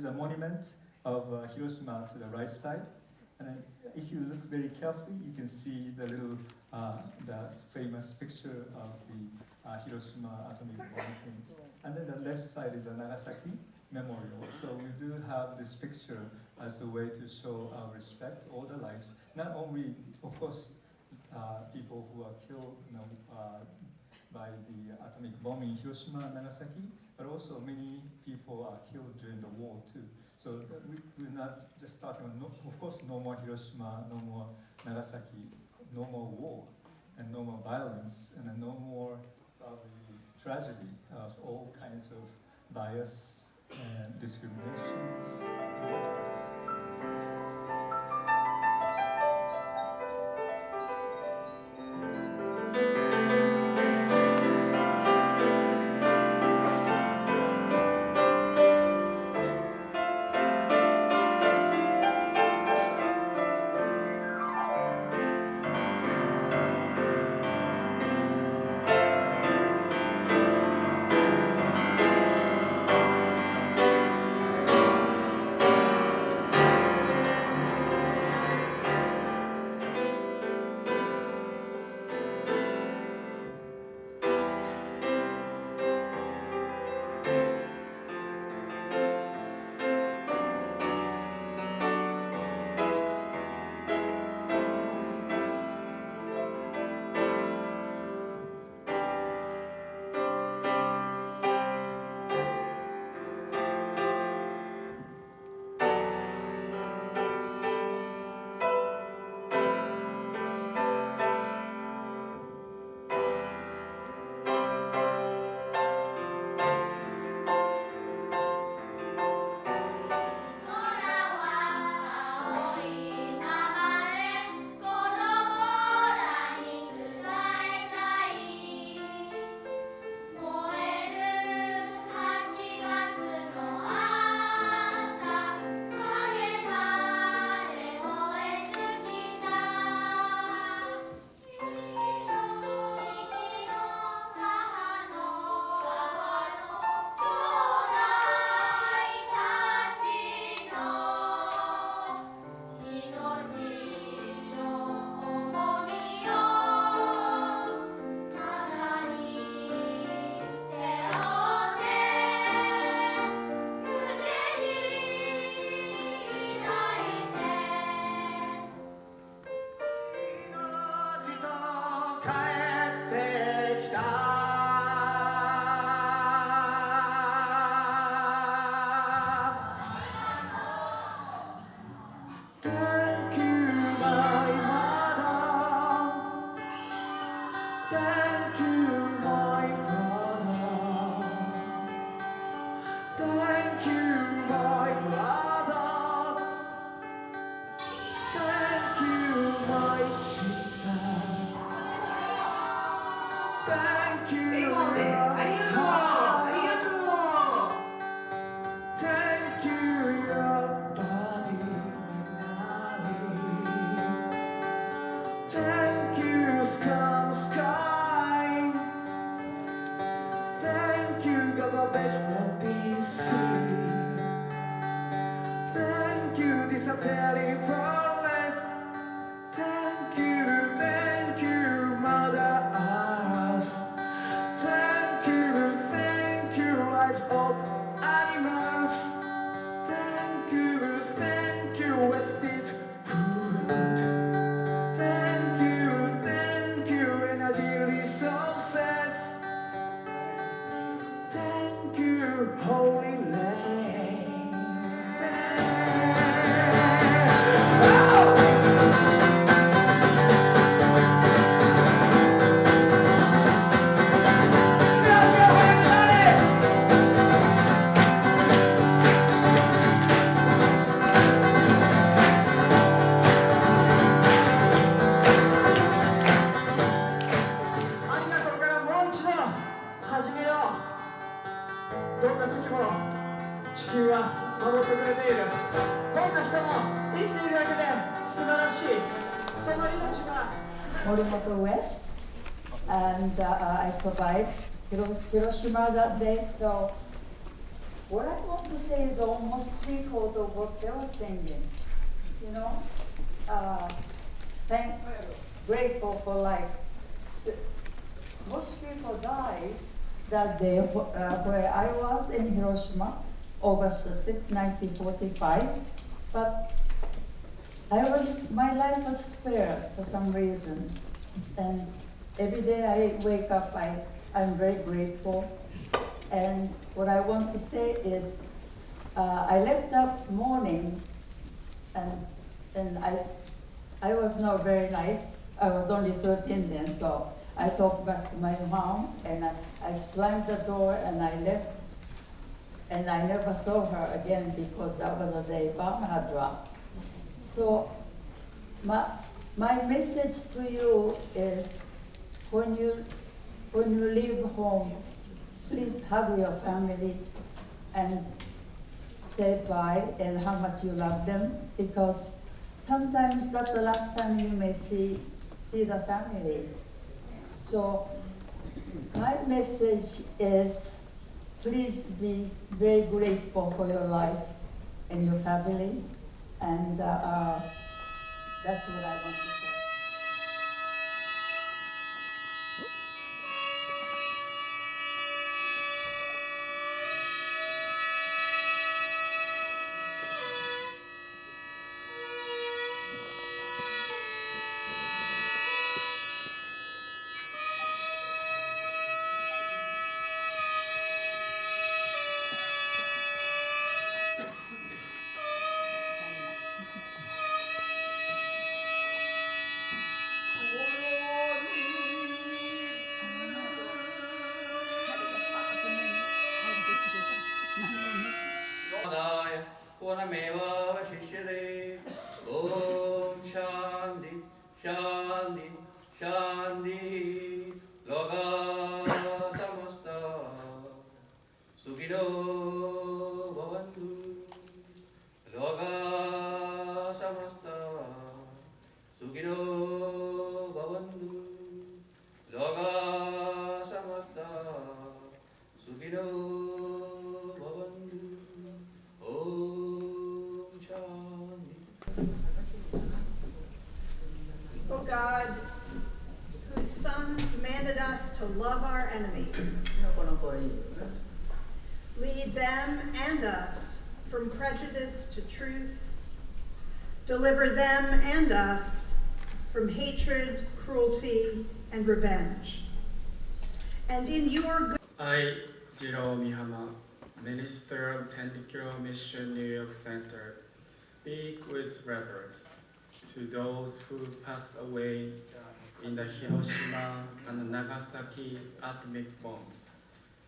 a monument of Hiroshima to the right side. And then if you look very carefully, you can see the little, the famous picture of the Hiroshima atomic bomb things. And then the left side is a Nagasaki memorial. So we do have this picture as a way to show our respect, all the lives. Not only, of course, people who are killed, by the atomic bomb in Hiroshima and Nagasaki, but also many people are killed during the war too. So we're not just talking about, of course, no more Hiroshima, no more Nagasaki, no more war, and no more violence, and no more tragedy of all kinds of bias and discriminations. West, and I survived Hiroshima that day, so what I want to say is almost three-quarters of what they were singing. You know, grateful for life. Most people died that day where I was in Hiroshima, August 6, 1945. But my life was spared for some reason. And every day I wake up, I'm very grateful. And what I want to say is, I left that morning, and I was not very nice. I was only 13 then, so I talked back to my mom, and I slammed the door and I left. And I never saw her again because that was the day bomb had dropped. So my message to you is, when you leave home, please hug your family and say bye and how much you love them, because sometimes that's the last time you may see the family. So my message is, please be very grateful for your life and your family, and that's what I want to say. पूर्णमेवावशिष्यते ॐ शान्ति शान्ति शान्तिः लोकाः समस्ताः सुखिनो भवन्तु लोकाः समस्ताः सुखिनो भवन्तु लोकाः समस्ताः सुखिनो O God, whose Son commanded us to love our enemies, lead them and us from prejudice to truth, deliver them and us from hatred, cruelty, and revenge. And in your good I, Jiro Mihama, Minister of Tendikyo Mission New York Center, speak with reverence to those who passed away in the Hiroshima and Nagasaki atomic bombs.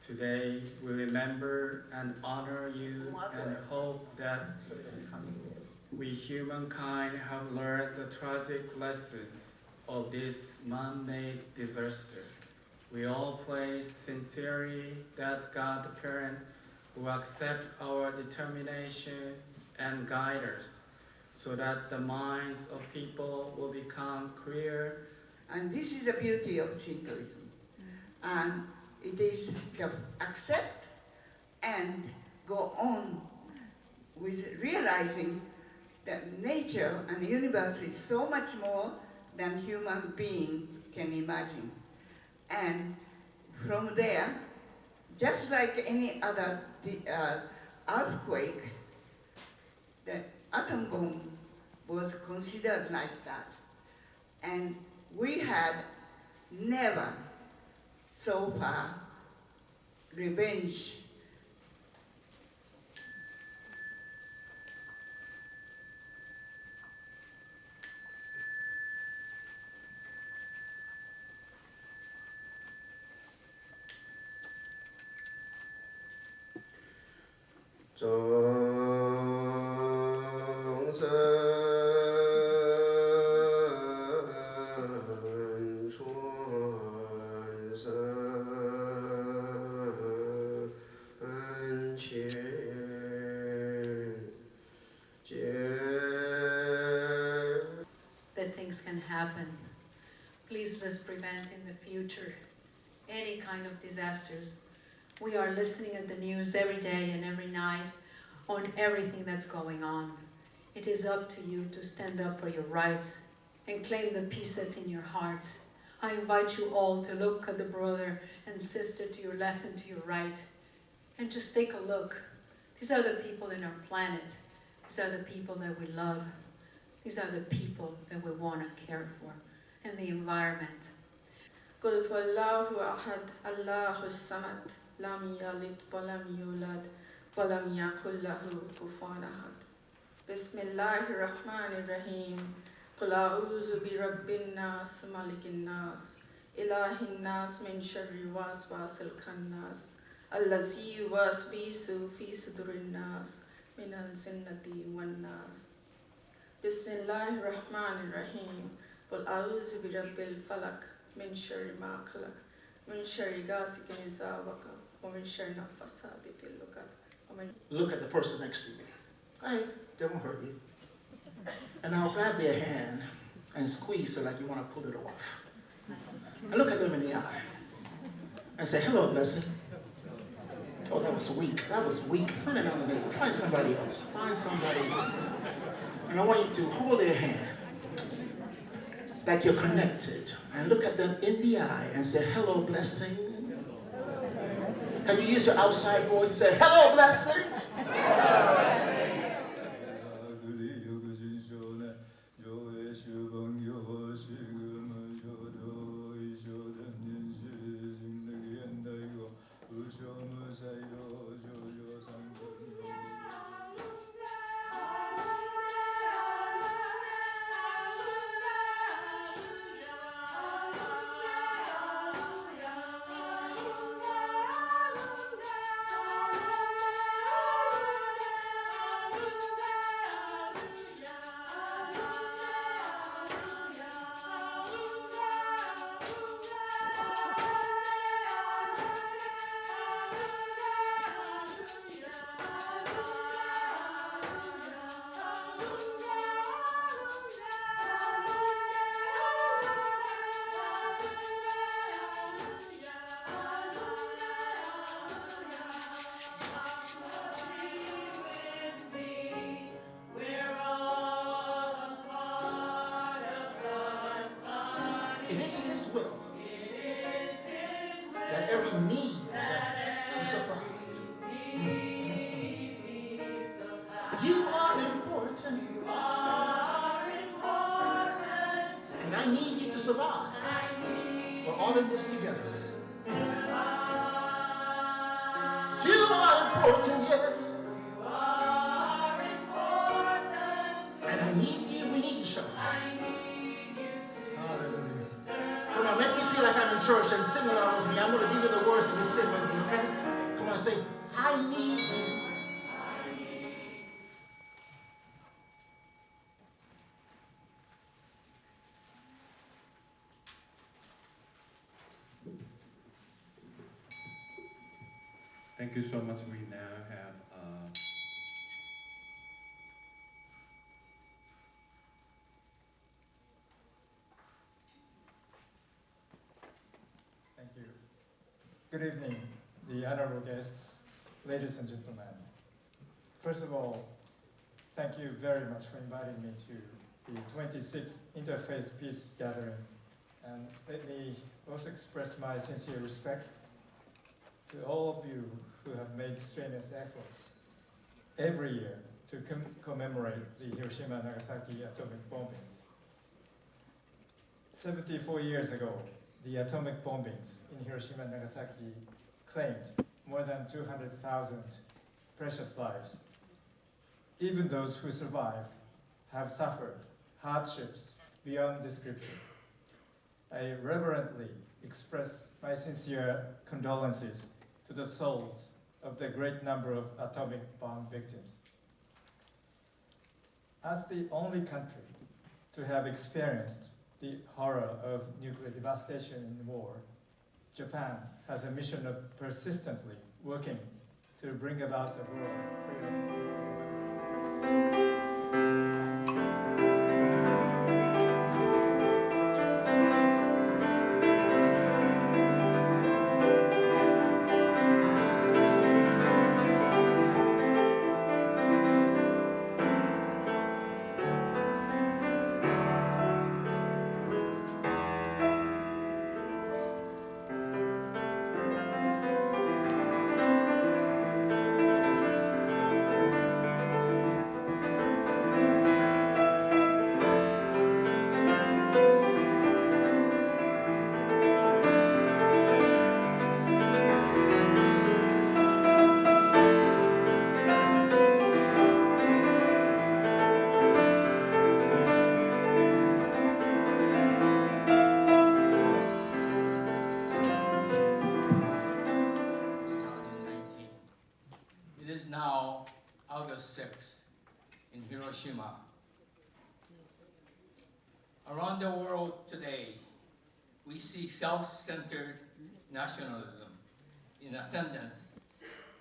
Today, we remember and honor you and hope that we humankind have learned the tragic lessons of this man-made disaster. We all pray sincerely that God the Parent will accept our determination and guide us, so that the minds of people will become clear. And this is the beauty of Shintoism. And it is to accept and go on with realizing that nature and the universe is so much more than human being can imagine. And from there, just like any other earthquake, the atom bomb was considered like that. And we had never so far revenge. That things can happen. Please let's prevent in the future any kind of disasters We are listening at the news every day and every night on everything that's going on. It is up to you to stand up for your rights and claim the peace that's in your hearts. I invite you all to look at the brother and sister to your left and to your right and just take a look. These are the people in our planet. These are the people that we love. These are the people that we want to care for, and the environment. قل فالله أحد الله الصمد لم يلد ولم يولد ولم يكن له كفوا أحد بسم الله الرحمن الرحيم قل أعوذ برب الناس ملك الناس إله الناس من شر الوسواس الخناس الذي يوسوس في صدور الناس من الجنة والناس بسم الله الرحمن الرحيم قل أعوذ برب الفلق من شر ما خلق من شر غاسق إذا وقب ومن شر النفاثات في العقد ومن Look at the person next to you. Hey, they won't hurt you. And now grab their hand and squeeze it like you want to pull it off. And look at them in the eye and say, hello, blessing. Oh, that was weak. That was weak. Find another neighbor. Find somebody else. Find somebody else. And I want you to hold their hand like you're connected. And look at them in the eye and say, hello, blessing. Can you use your outside voice and say, hello, blessing? It is His will that every need be supplied. You are important. And I need you to survive. We're all in this together. You are important, yeah. And I need you, we need each other. Come on, make me feel like I'm in church and sing along with me. I'm going to give you the words and you sing with me, okay? Come on, say, I need you. Thank you so much. We now have Thank you. Good evening, the honorable guests, ladies and gentlemen. First of all, thank you very much for inviting me to the 26th Interfaith Peace Gathering. And let me also express my sincere respect to all of you who have made strenuous efforts every year to commemorate the Hiroshima and Nagasaki atomic bombings. 74 years ago, the atomic bombings in Hiroshima and Nagasaki claimed more than 200,000 precious lives. Even those who survived have suffered hardships beyond description. I reverently express my sincere condolences to the souls of the great number of atomic bomb victims. As the only country to have experienced the horror of nuclear devastation in war, Japan has a mission of persistently working to bring about a world free of nuclear weapons. in Hiroshima. Around the world today, we see self-centered nationalism in ascendance,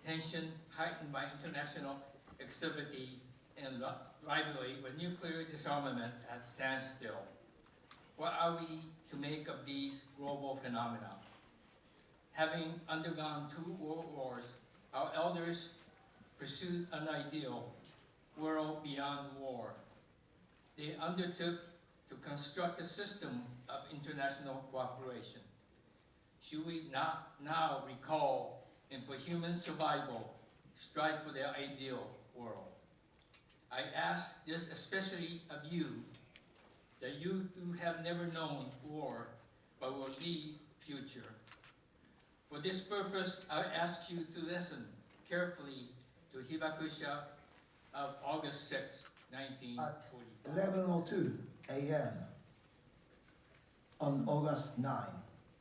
tension heightened by international activity and rivalry with nuclear disarmament at standstill. What are we to make of these global phenomena? Having undergone 2 world wars, our elders pursued an ideal world beyond war. They undertook to construct a system of international cooperation. Should we not now recall and for human survival, strive for their ideal world? I ask this especially of you, the youth who have never known war but will lead future. For this purpose, I ask you to listen carefully to Hibakusha of August 6, 1945. At 11:02 a.m. on August 9,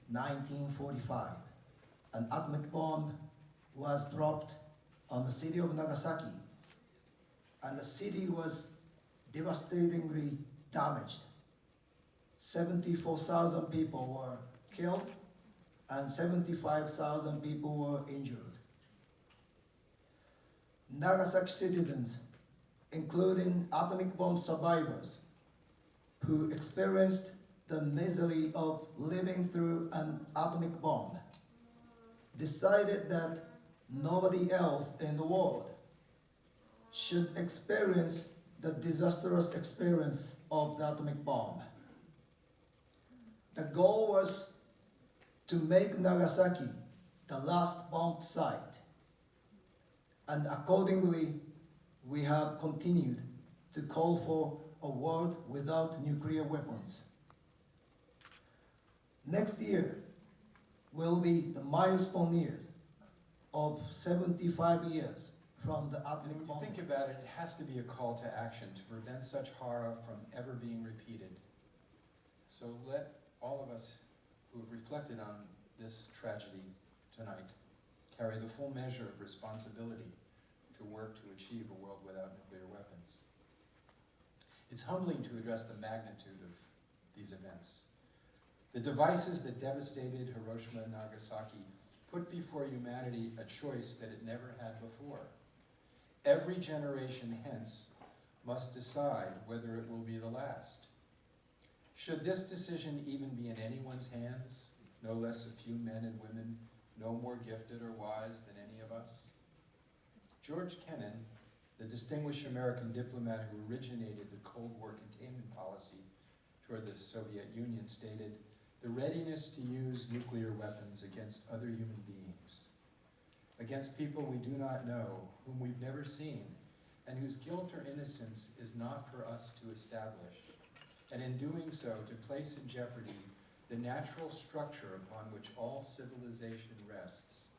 1945, an atomic bomb was dropped on the city of Nagasaki, and the city was devastatingly damaged. 74,000 people were killed and 75,000 people were injured. Nagasaki citizens, including atomic bomb survivors, who experienced the misery of living through an atomic bomb, decided that nobody else in the world should experience the disastrous experience of the atomic bomb. The goal was to make Nagasaki the last bombed site, and accordingly, we have continued to call for a world without nuclear weapons. Next year will be the milestone years of 75 years from the atomic bomb. When you think about it, it has to be a call to action to prevent such horror from ever being repeated. So let all of us who have reflected on this tragedy tonight carry the full measure of responsibility to work to achieve a world without nuclear weapons. It's humbling to address the magnitude of these events. The devices that devastated Hiroshima and Nagasaki put before humanity a choice that it never had before. Every generation hence must decide whether it will be the last. Should this decision even be in anyone's hands, no less a few men and women, no more gifted or wise than any of us? George Kennan, the distinguished American diplomat who originated the Cold War containment policy toward the Soviet Union, stated, "The readiness to use nuclear weapons against other human beings, against people we do not know, whom we've never seen, and whose guilt or innocence is not for us to establish, and in doing so to place in jeopardy the natural structure upon which all civilization rests,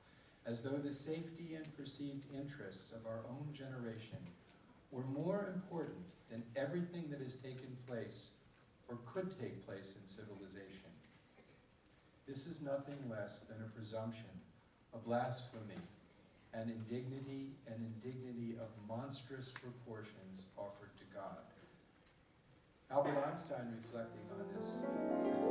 as though the safety and perceived interests of our own generation were more important than everything that has taken place or could take place in civilization. This is nothing less than a presumption, a blasphemy, an indignity of monstrous proportions offered to God." Albert Einstein, reflecting on this, said,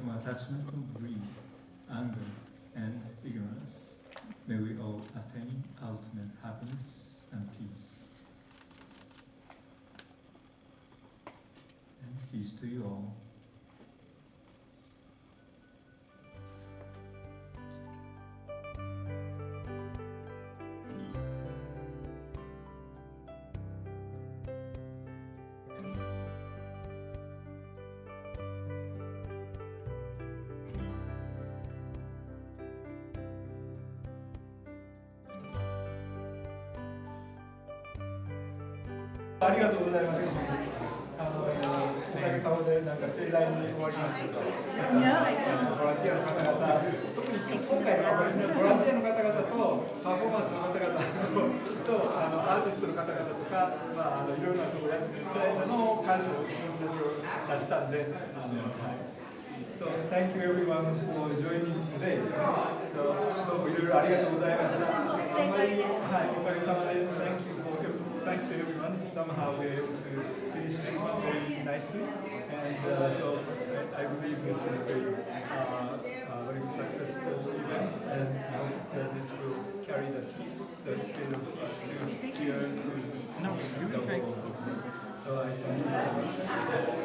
from attachment of greed, anger, and ignorance. May we all attain ultimate happiness and peace. And peace to you all.ありがとうございました。おかげさまでなんか盛大に終わりました。ボランティアの方々、特に今回のボランティアの方々とパフォーマンスの方々とアーティストの方々とか、いろいろなところやっていただいたのを感謝の気持ちを出したんで、So thank you everyone for joining today. So どうもいろいろありがとうございました。あんまりおかげさまで Thanks to everyone. Somehow we're able to finish this one very nicely, and so I believe this is a very successful event, and I hope that this will carry the peace, the spirit of peace to here to the world. So I thank you very much.